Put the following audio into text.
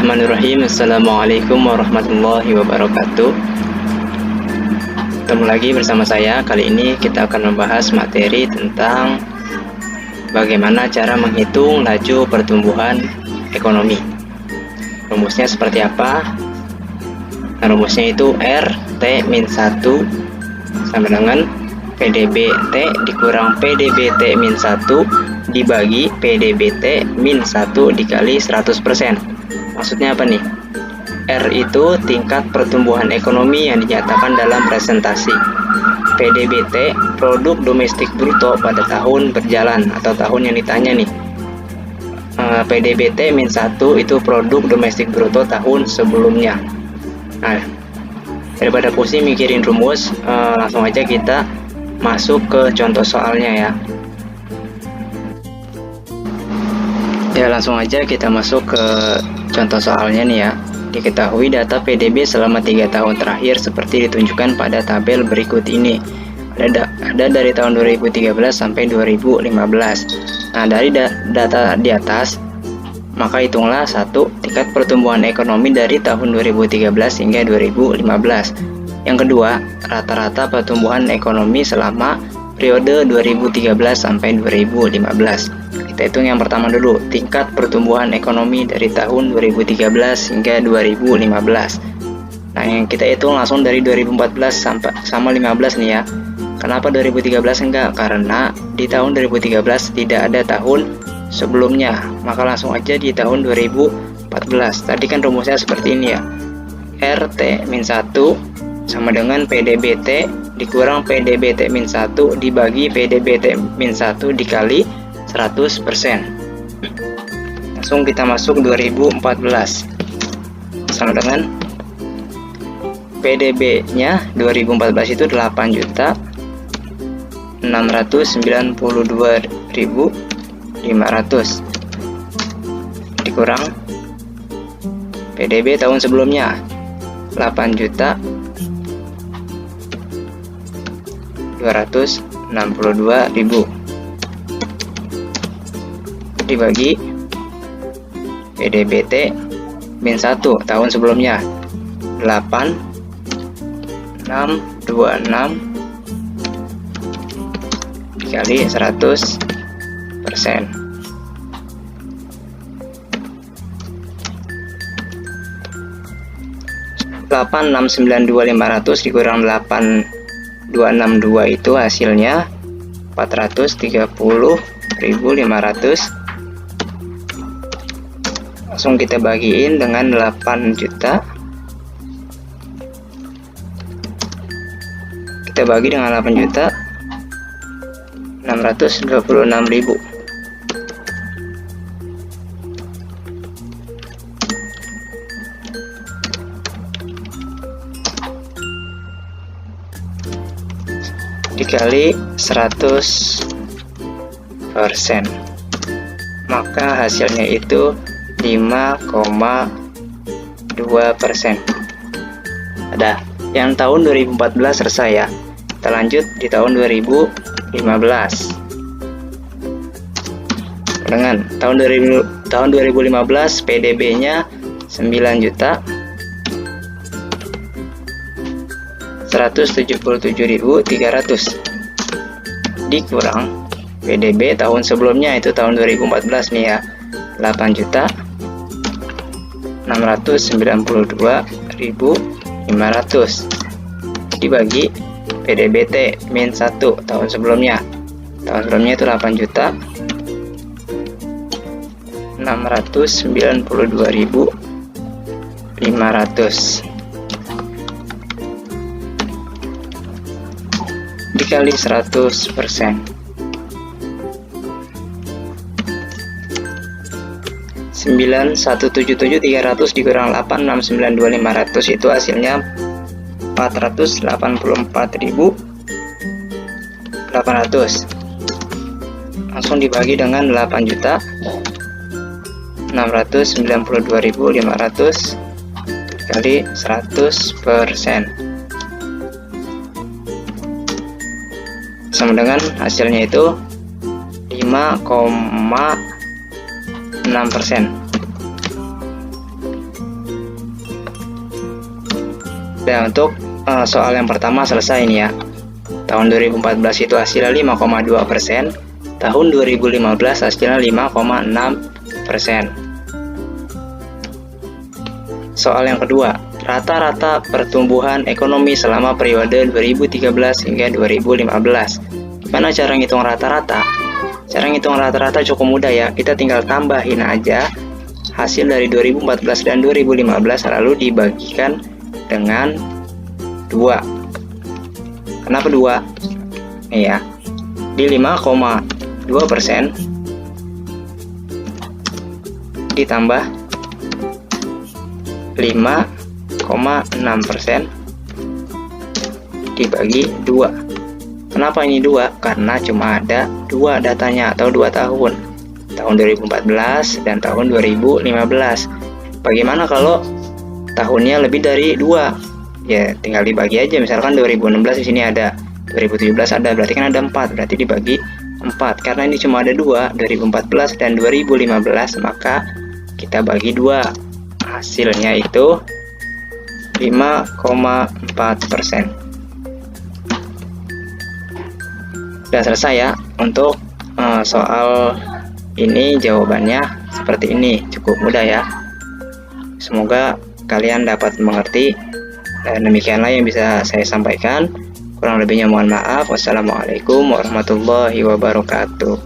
Bismillahirrahmanirrahim. Assalamualaikum warahmatullahi wabarakatuh. Ketemu lagi bersama saya. Kali ini kita akan membahas materi tentang bagaimana cara menghitung laju pertumbuhan ekonomi. Rumusnya seperti apa? Nah, rumusnya itu RT-1 sama dengan PDBT dikurang PDBT-1 dibagi PDBT-1 dikali 100%. Maksudnya apa nih? R itu tingkat pertumbuhan ekonomi yang dinyatakan dalam presentasi. PDBT, produk domestik bruto pada tahun berjalan atau tahun yang ditanya nih. PDBT-1 itu produk domestik bruto tahun sebelumnya. Nah, daripada pusing mikirin rumus, langsung aja kita masuk ke contoh soalnya ya. Langsung aja kita masuk ke contoh soalnya nih ya. Diketahui data PDB selama 3 tahun terakhir seperti ditunjukkan pada tabel berikut ini. Ada dari tahun 2013 sampai 2015. Nah, dari data di atas, maka hitunglah 1. Tingkat pertumbuhan ekonomi dari tahun 2013 hingga 2015. Yang kedua, rata-rata pertumbuhan ekonomi selama periode 2013 sampai 2015. Kita hitung yang pertama dulu, tingkat pertumbuhan ekonomi dari tahun 2013 hingga 2015. Nah, yang kita hitung langsung dari 2014 sama 15 nih ya. Kenapa 2013 enggak? Karena di tahun 2013 tidak ada tahun sebelumnya. Maka langsung aja di tahun 2014. Tadi kan rumusnya seperti ini ya. RT-1 sama dengan PDBT dikurang PDBT-1 dibagi PDBT-1 dikali 100%. Langsung kita masuk 2014 sama dengan PDB-nya 2014 itu 8.692.500 dikurang PDB tahun sebelumnya 8.262.000 dibagi PDBT-1 tahun sebelumnya 8.626 dikali 100%. 8.692.500 dikurang 8.262 itu hasilnya 430.500. Langsung kita bagiin dengan 8 juta. Kita bagi dengan 8 juta 626.000. Dikali 100%, maka hasilnya itu 5,2%. Ada yang tahun 2014 selesai ya. Kita lanjut di tahun 2015 dengan tahun 2015 PDB-nya 9.177.300 dikurang PDB tahun sebelumnya itu tahun 2014 nih ya, 8.692.500 dibagi PDBT-1 tahun sebelumnya. Tahun sebelumnya itu 8.692.500 dikali 100%. 9.177.300 dikurang 8.692.500 itu hasilnya 484.800. Langsung dibagi dengan 8.692.500 dikali 100%. Sama dengan hasilnya itu 5,6%. Dan untuk soal yang pertama selesai ini ya. Tahun 2014 itu hasilnya 5,2%, tahun 2015 hasilnya 5,6%. Soal yang kedua, rata-rata pertumbuhan ekonomi selama periode 2013 hingga 2015. Gimana cara ngitung rata-rata? Cara ngitung rata-rata cukup mudah ya, kita tinggal tambahin aja hasil dari 2014 dan 2015 lalu dibagikan dengan 2. Kenapa 2? Nih ya, di 5,2% ditambah 5,6% dibagi 2. Kenapa ini 2? Karena cuma ada 2 datanya atau 2 tahun. Tahun 2014 dan tahun 2015. Bagaimana kalau tahunnya lebih dari 2? Ya tinggal dibagi aja, misalkan 2016 di sini ada, 2017 ada, berarti kan ada 4, berarti dibagi 4. Karena ini cuma ada 2, 2014 dan 2015, maka kita bagi 2. Hasilnya itu 5,4%. Sudah selesai ya. Untuk soal ini jawabannya seperti ini, cukup mudah ya. Semoga kalian dapat mengerti. Dan demikianlah yang bisa saya sampaikan. Kurang lebihnya mohon maaf. Wassalamualaikum warahmatullahi wabarakatuh.